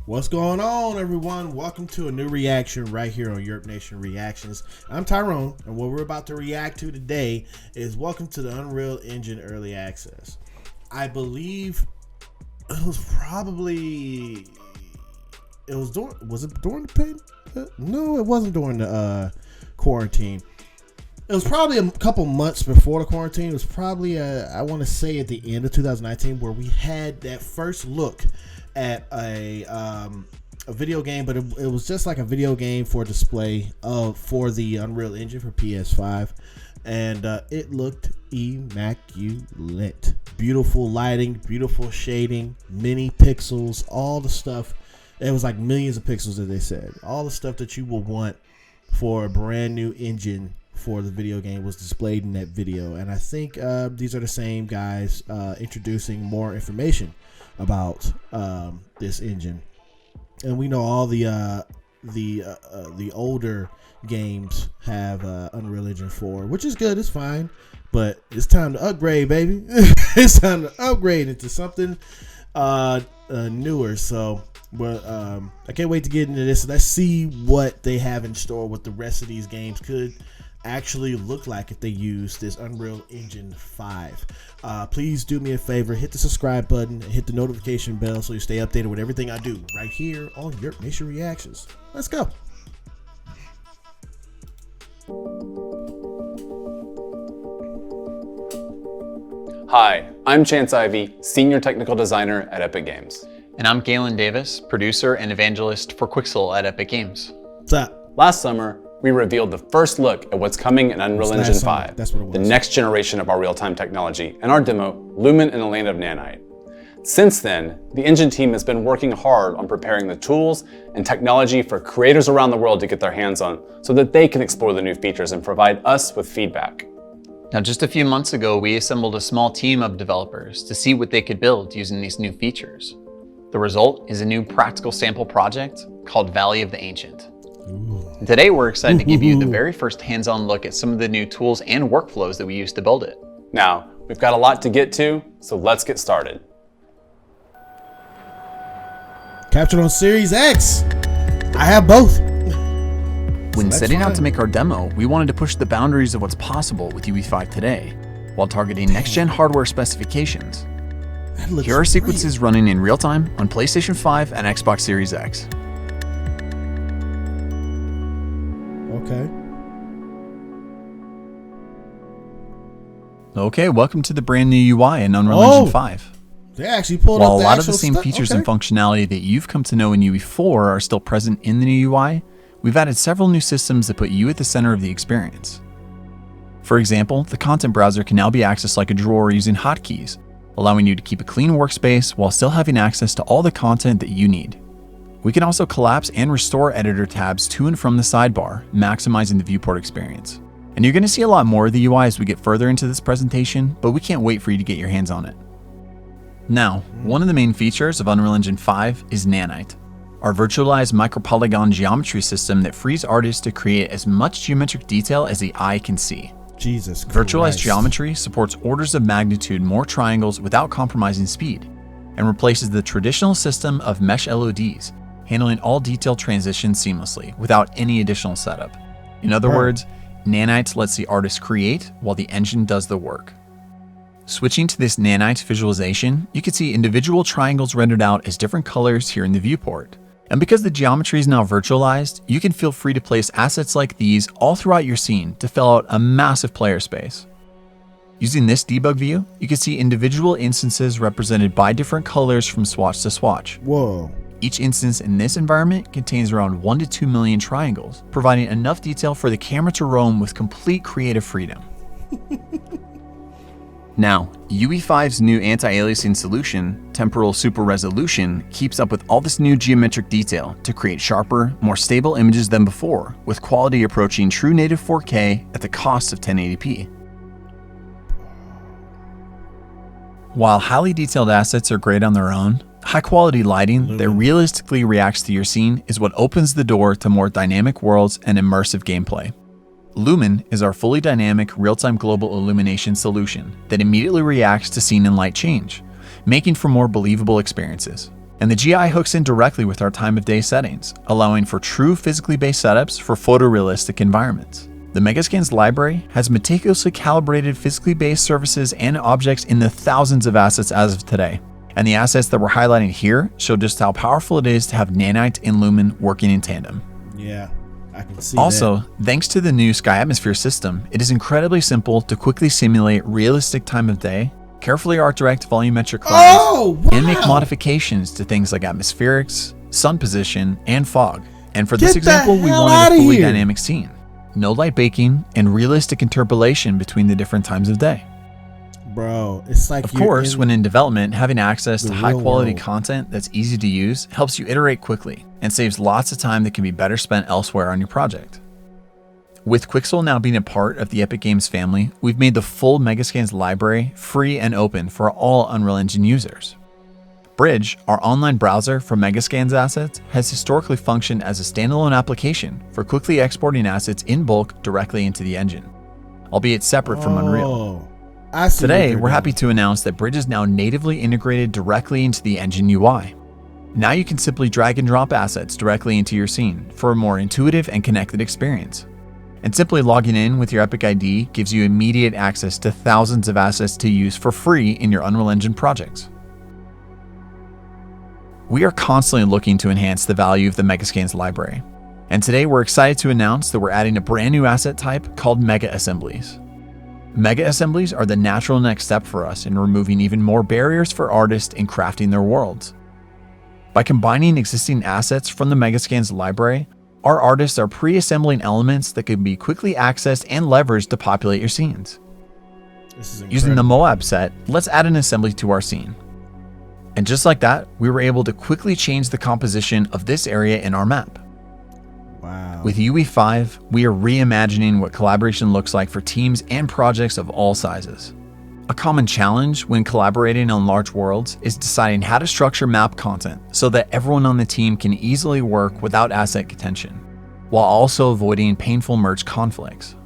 What's going on, everyone? Welcome to a new reaction right here on YURP Nation Reactions. I'm Tyrone, and what we're about to react to today is welcome to the Unreal Engine Early Access. I believe it was probably, was it during the pandemic? No, it wasn't during the quarantine. It was probably a couple months before the quarantine. It was probably, I want to say at the end of 2019, where we had that first look at a video game, but it was just like a video game for display for the Unreal Engine for PS5, and it looked immaculate. Beautiful lighting, beautiful shading, many pixels, all the stuff. It was like millions of pixels, as they said. All the stuff that you will want for a brand new engine for the video game was displayed in that video, and I think these are the same guys introducing more information about this engine. And we know all the older games have Unreal Engine 4, which is good, it's fine, but it's time to upgrade, baby. It's time to upgrade into something newer. So I can't wait to get into this. Let's see what they have in store, what the rest of these games could actually look like if they use this Unreal Engine 5. Please do me a favor, hit the subscribe button and hit the notification bell so you stay updated with everything I do right here on YURP Nation Reactions. Let's go. Hi, I'm Chance Ivy, Senior Technical Designer at Epic Games. And I'm Galen Davis, Producer and Evangelist for Quixel at Epic Games. What's up? Last summer, we revealed the first look at what's coming in Unreal Engine 5, That's what it was. the next generation of our real-time technology, and our demo, Lumen in the Land of Nanite. Since then, the engine team has been working hard on preparing the tools and technology for creators around the world to get their hands on so that they can explore the new features and provide us with feedback. Now, just a few months ago, we assembled a small team of developers to see what they could build using these new features. The result is a new practical sample project called Valley of the Ancient. And today, we're excited to give you the very first hands-on look at some of the new tools and workflows that we use to build it. Now, we've got a lot to get to, so let's get started. Captured on Series X. I have both. When setting out to make our demo, we wanted to push the boundaries of what's possible with UE5 today, while targeting next-gen hardware specifications. Here are sequences running in real time on PlayStation 5 and Xbox Series X. Okay, welcome to the brand new UI in Unreal Engine 5. They actually pulled While up the a lot of the actual same stuff. features and functionality that you've come to know in UE4 are still present in the new UI, we've added several new systems that put you at the center of the experience. For example, the content browser can now be accessed like a drawer using hotkeys, allowing you to keep a clean workspace while still having access to all the content that you need. We can also collapse and restore editor tabs to and from the sidebar, maximizing the viewport experience. And you're going to see a lot more of the UI as we get further into this presentation, but we can't wait for you to get your hands on it. Now, one of the main features of Unreal Engine 5 is Nanite, our virtualized micropolygon geometry system that frees artists to create as much geometric detail as the eye can see. Jesus Virtualized Christ. geometry supports orders of magnitude more triangles without compromising speed, and replaces the traditional system of mesh LODs, handling all detail transitions seamlessly without any additional setup. In other words, Nanite lets the artist create while the engine does the work. Switching to this Nanite visualization, you can see individual triangles rendered out as different colors here in the viewport. And because the geometry is now virtualized, you can feel free to place assets like these all throughout your scene to fill out a massive player space. Using this debug view, you can see individual instances represented by different colors from swatch to swatch. Whoa. Each instance in this environment contains around 1 to 2 million triangles, providing enough detail for the camera to roam with complete creative freedom. Now, UE5's new anti-aliasing solution, Temporal Super Resolution, keeps up with all this new geometric detail to create sharper, more stable images than before, with quality approaching true native 4K at the cost of 1080p. While highly detailed assets are great on their own, high-quality lighting that realistically reacts to your scene is what opens the door to more dynamic worlds and immersive gameplay. Lumen is our fully dynamic, real-time global illumination solution that immediately reacts to scene and light change, making for more believable experiences. And the GI hooks in directly with our time of day settings, allowing for true physically based setups for photorealistic environments. The Megascans library has meticulously calibrated physically based surfaces and objects in the thousands of assets as of today. And the assets that we're highlighting here show just how powerful it is to have Nanite and Lumen working in tandem. Yeah, I can see Also, that. thanks to the new Sky Atmosphere system, it is incredibly simple to quickly simulate realistic time of day, carefully art direct volumetric clouds, and make modifications to things like atmospherics, sun position, and fog. And for this example, we wanted a fully dynamic scene, no light baking, and realistic interpolation between the different times of day. Bro, it's like, of course, when in development, having access to high quality world. content that's easy to use helps you iterate quickly and saves lots of time that can be better spent elsewhere on your project. With Quixel now being a part of the Epic Games family, we've made the full Megascans library free and open for all Unreal Engine users. Bridge, our online browser for Megascans assets, has historically functioned as a standalone application for quickly exporting assets in bulk directly into the engine, albeit separate from Unreal. Today, we're happy to announce that Bridge is now natively integrated directly into the engine UI. Now you can simply drag and drop assets directly into your scene for a more intuitive and connected experience. And simply logging in with your Epic ID gives you immediate access to thousands of assets to use for free in your Unreal Engine projects. We are constantly looking to enhance the value of the Megascans library. And today we're excited to announce that we're adding a brand new asset type called Mega Assemblies. Mega Assemblies are the natural next step for us in removing even more barriers for artists in crafting their worlds. By combining existing assets from the Megascans library, our artists are pre-assembling elements that can be quickly accessed and leveraged to populate your scenes. Using the Moab set, let's add an assembly to our scene. And just like that, we were able to quickly change the composition of this area in our map. Wow. With UE5, we are reimagining what collaboration looks like for teams and projects of all sizes. A common challenge when collaborating on large worlds is deciding how to structure map content so that everyone on the team can easily work without asset contention, while also avoiding painful merge conflicts.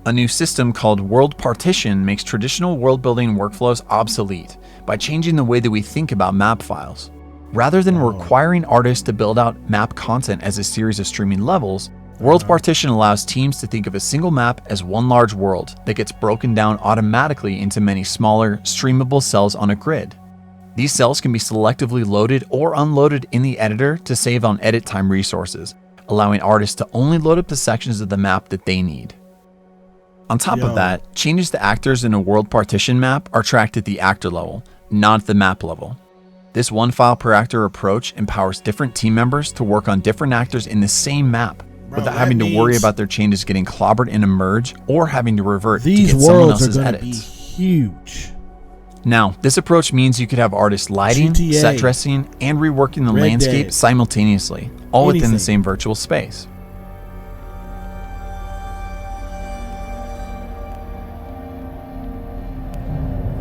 A new system called World Partition makes traditional world-building workflows obsolete by changing the way that we think about map files. Rather than requiring artists to build out map content as a series of streaming levels, World Partition allows teams to think of a single map as one large world that gets broken down automatically into many smaller, streamable cells on a grid. These cells can be selectively loaded or unloaded in the editor to save on edit time resources, allowing artists to only load up the sections of the map that they need. On top of that, changes to actors in a World Partition map are tracked at the actor level, not at the map level. This one file per actor approach empowers different team members to work on different actors in the same map without having to worry about their changes getting clobbered in a merge or having to revert to get someone else's edits. Huge. Now, this approach means you could have artists lighting, set dressing, and reworking the landscape simultaneously, all within the same virtual space.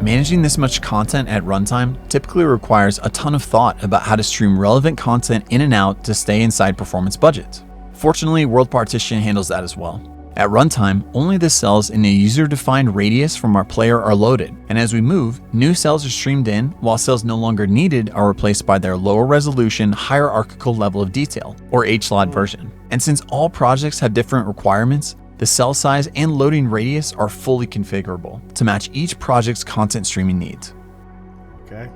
Managing this much content at runtime typically requires a ton of thought about how to stream relevant content in and out to stay inside performance budgets. Fortunately, World Partition handles that as well. At runtime, only the cells in a user-defined radius from our player are loaded, and as we move, new cells are streamed in, while cells no longer needed are replaced by their lower resolution, hierarchical level of detail, or HLOD version. And since all projects have different requirements, the cell size and loading radius are fully configurable to match each project's content streaming needs. Okay.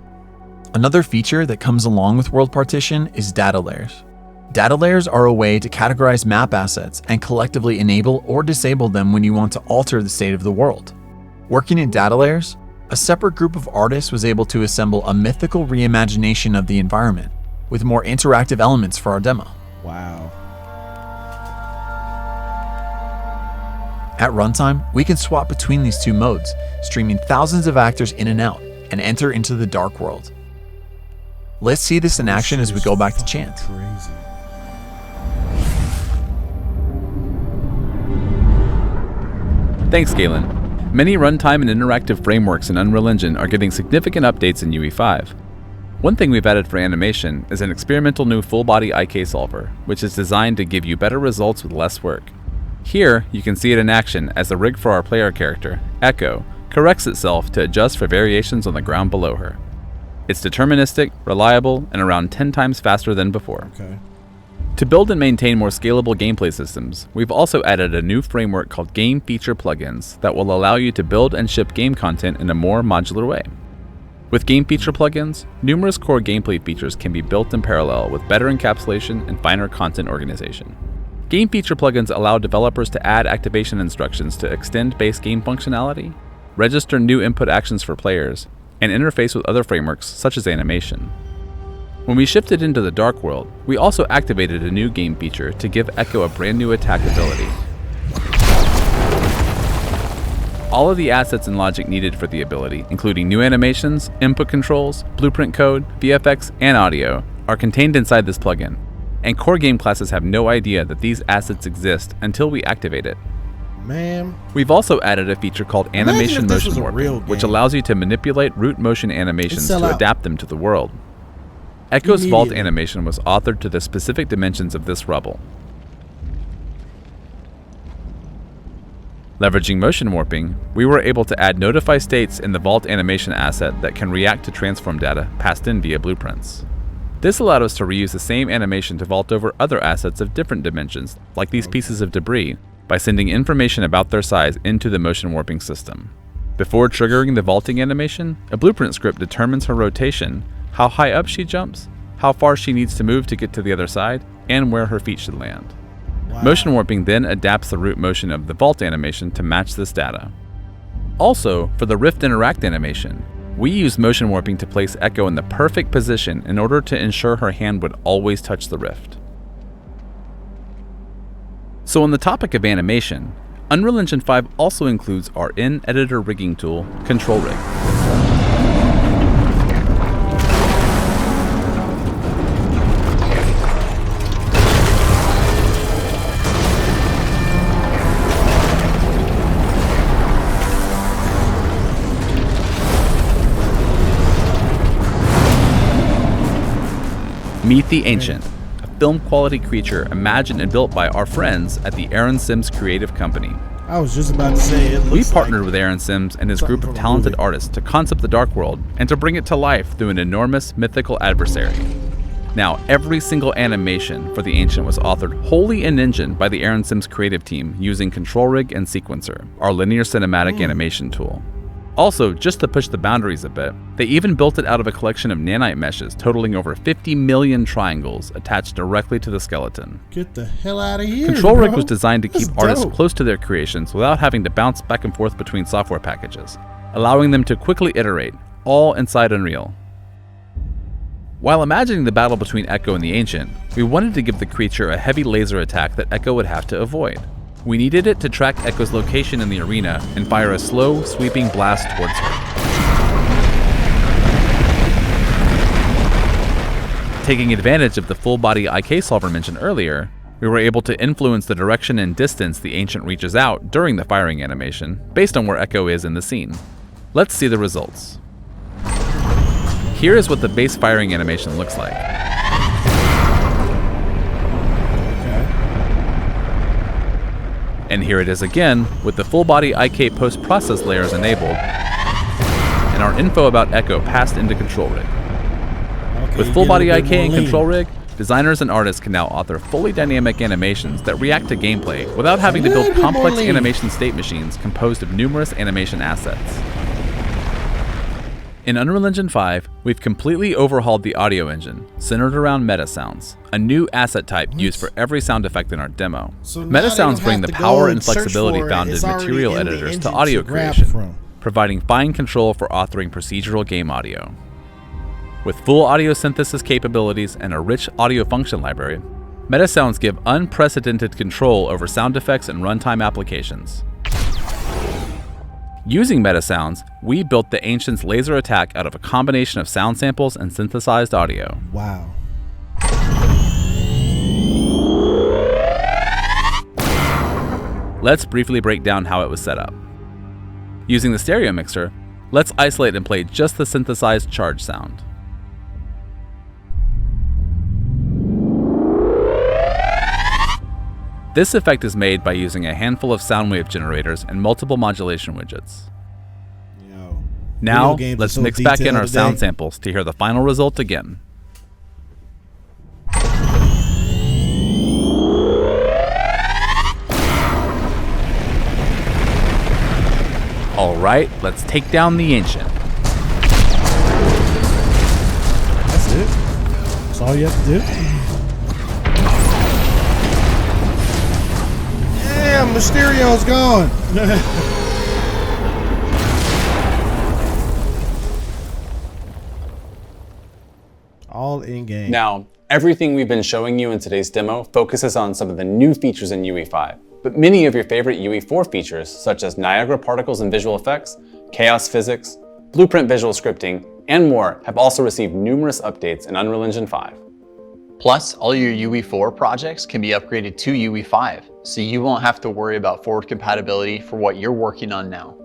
Another feature that comes along with World Partition is data layers. Data layers are a way to categorize map assets and collectively enable or disable them when you want to alter the state of the world. Working in data layers, a separate group of artists was able to assemble a mythical reimagination of the environment with more interactive elements for our demo. Wow. At runtime, we can swap between these two modes, streaming thousands of actors in and out, and enter into the dark world. Let's see this in action as we go back to Chant. Crazy. Thanks, Galen. Many runtime and interactive frameworks in Unreal Engine are getting significant updates in UE5. One thing we've added for animation is an experimental new full-body IK solver, which is designed to give you better results with less work. Here, you can see it in action as the rig for our player character, Echo, corrects itself to adjust for variations on the ground below her. It's deterministic, reliable, and around 10 times faster than before. Okay. To build and maintain more scalable gameplay systems, we've also added a new framework called Game Feature Plugins that will allow you to build and ship game content in a more modular way. With Game Feature Plugins, numerous core gameplay features can be built in parallel with better encapsulation and finer content organization. Game Feature Plugins allow developers to add activation instructions to extend base game functionality, register new input actions for players, and interface with other frameworks such as animation. When we shifted into the Dark World, we also activated a new game feature to give Echo a brand new attack ability. All of the assets and logic needed for the ability, including new animations, input controls, blueprint code, VFX, and audio, are contained inside this plugin, and core game classes have no idea that these assets exist until we activate it. Man. We've also added a feature called Animation Motion Warping, which allows you to manipulate root motion animations to adapt them to the world. Echo's vault animation was authored to the specific dimensions of this rubble. Leveraging motion warping, we were able to add notify states in the vault animation asset that can react to transform data passed in via blueprints. This allowed us to reuse the same animation to vault over other assets of different dimensions, like these pieces of debris, by sending information about their size into the motion warping system. Before triggering the vaulting animation, a blueprint script determines her rotation, how high up she jumps, how far she needs to move to get to the other side, and where her feet should land. Wow. Motion warping then adapts the root motion of the vault animation to match this data. Also, for the Rift Interact animation, we used motion warping to place Echo in the perfect position in order to ensure her hand would always touch the rift. So on the topic of animation, Unreal Engine 5 also includes our in-editor rigging tool, Control Rig. Meet the Ancient, a film-quality creature imagined and built by our friends at the Aaron Sims Creative Company. I was just about to say it. We partnered with Aaron Sims and his group of talented artists to concept the Dark World and to bring it to life through an enormous mythical adversary. Now, every single animation for the Ancient was authored wholly in Engine by the Aaron Sims creative team using Control Rig and Sequencer, our linear cinematic animation tool. Also, just to push the boundaries a bit, they even built it out of a collection of nanite meshes totaling over 50 million triangles attached directly to the skeleton. Get the hell out of here, Control Rig bro. was designed to That's keep artists dope. close to their creations without having to bounce back and forth between software packages, allowing them to quickly iterate, all inside Unreal. While imagining the battle between Echo and the Ancient, we wanted to give the creature a heavy laser attack that Echo would have to avoid. We needed it to track Echo's location in the arena and fire a slow, sweeping blast towards her. Taking advantage of the full-body IK solver mentioned earlier, we were able to influence the direction and distance the Ancient reaches out during the firing animation, based on where Echo is in the scene. Let's see the results. Here is what the base firing animation looks like. And here it is again, with the full-body IK post-process layers enabled, and our info about Echo passed into Control Rig. With full-body IK and Control Rig, designers and artists can now author fully dynamic animations that react to gameplay without having to build complex animation state machines composed of numerous animation assets. In Unreal Engine 5, we've completely overhauled the audio engine, centered around meta sounds, a new asset type used for every sound effect in our demo. So Meta sounds bring the power and flexibility found in material editors to audio creation, providing fine control for authoring procedural game audio. With full audio synthesis capabilities and a rich audio function library, meta sounds give unprecedented control over sound effects and runtime applications. Using meta sounds, we built the Ancient's laser attack out of a combination of sound samples and synthesized audio. Wow. Let's briefly break down how it was set up. Using the stereo mixer, let's isolate and play just the synthesized charge sound. This effect is made by using a handful of sound wave generators and multiple modulation widgets. Yo, Now, video games are let's so mix back in detailed our today. sound samples to hear the final result again. Alright, let's take down the Ancient. That's it. That's all you have to do. Damn, Mysterio's gone. All in game. Now, everything we've been showing you in today's demo focuses on some of the new features in UE5, but many of your favorite UE4 features, such as Niagara particles and visual effects, chaos physics, blueprint visual scripting, and more, have also received numerous updates in Unreal Engine 5. Plus, all your UE4 projects can be upgraded to UE5, so you won't have to worry about forward compatibility for what you're working on now.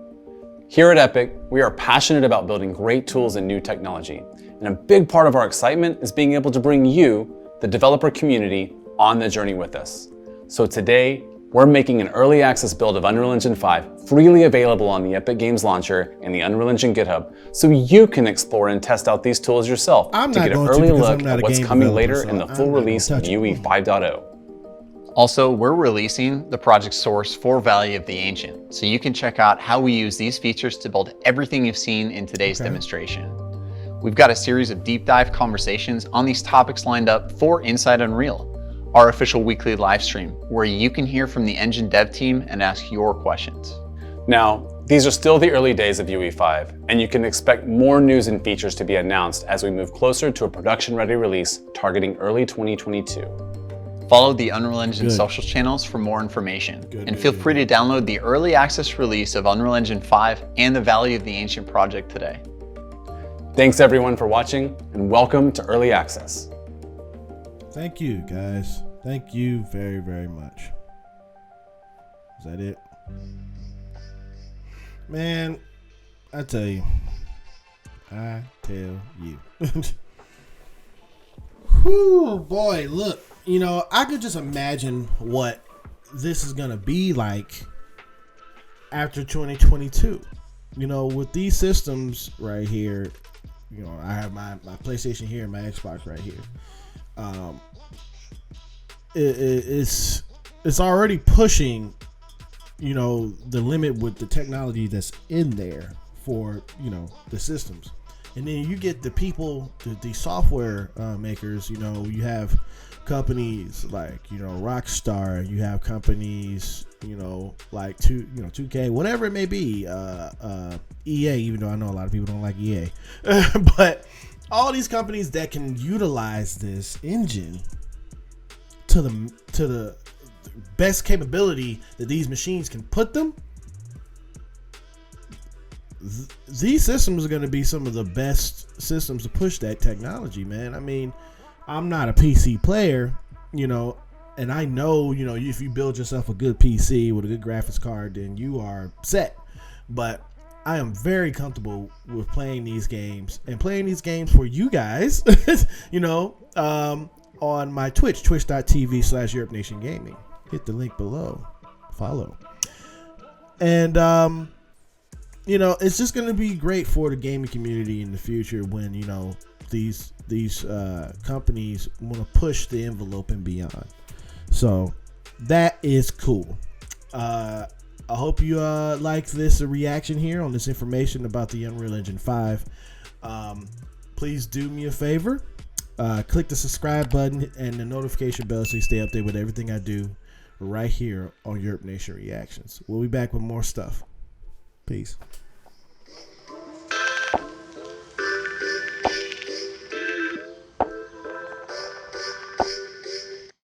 Here at Epic, we are passionate about building great tools and new technology, and a big part of our excitement is being able to bring you, the developer community, on the journey with us. So today, we're making an early access build of Unreal Engine 5 freely available on the Epic Games Launcher and the Unreal Engine GitHub, so you can explore and test out these tools yourself to get an early look at what's coming later in the full release of UE 5.0. Also, we're releasing the project source for Valley of the Ancient, so you can check out how we use these features to build everything you've seen in today's demonstration. We've got a series of deep dive conversations on these topics lined up for Inside Unreal, our official weekly live stream, where you can hear from the engine dev team and ask your questions. Now, these are still the early days of UE5, and you can expect more news and features to be announced as we move closer to a production-ready release targeting early 2022. Follow the Unreal Engine social channels for more information, and feel free to download the early access release of Unreal Engine 5 and the Valley of the Ancient project today. Thanks everyone for watching, and welcome to Early Access. Thank you, guys. Thank you very, very much. Is that it? Man, I tell you. Whew, boy, look. You know, I could just imagine what this is going to be like after 2022. You know, with these systems right here, you know, I have my PlayStation here and my Xbox right here. It's already pushing, you know, the limit with the technology that's in there for, you know, the systems. And then you get the people, the software makers, you know, you have companies like, you know, Rockstar, you have companies, you know, like 2K, whatever it may be, EA, even though I know a lot of people don't like EA, but all these companies that can utilize this engine to the best capability that these machines can put them, these systems are going to be some of the best systems to push that technology, man. I mean, I'm not a PC player, you know, and I know, you know, if you build yourself a good PC with a good graphics card, then you are set. But I am very comfortable with playing these games and playing these games for you guys, you know, on my Twitch, twitch.tv/Europe Nation Gaming. Hit the link below. Follow. And, you know, it's just going to be great for the gaming community in the future when, you know, these companies want to push the envelope and beyond. So that is cool. I hope you like this reaction here on this information about the Unreal Engine 5. Please do me a favor. Click the subscribe button and the notification bell so you stay updated with everything I do right here on Europe Nation Reactions. We'll be back with more stuff. Peace.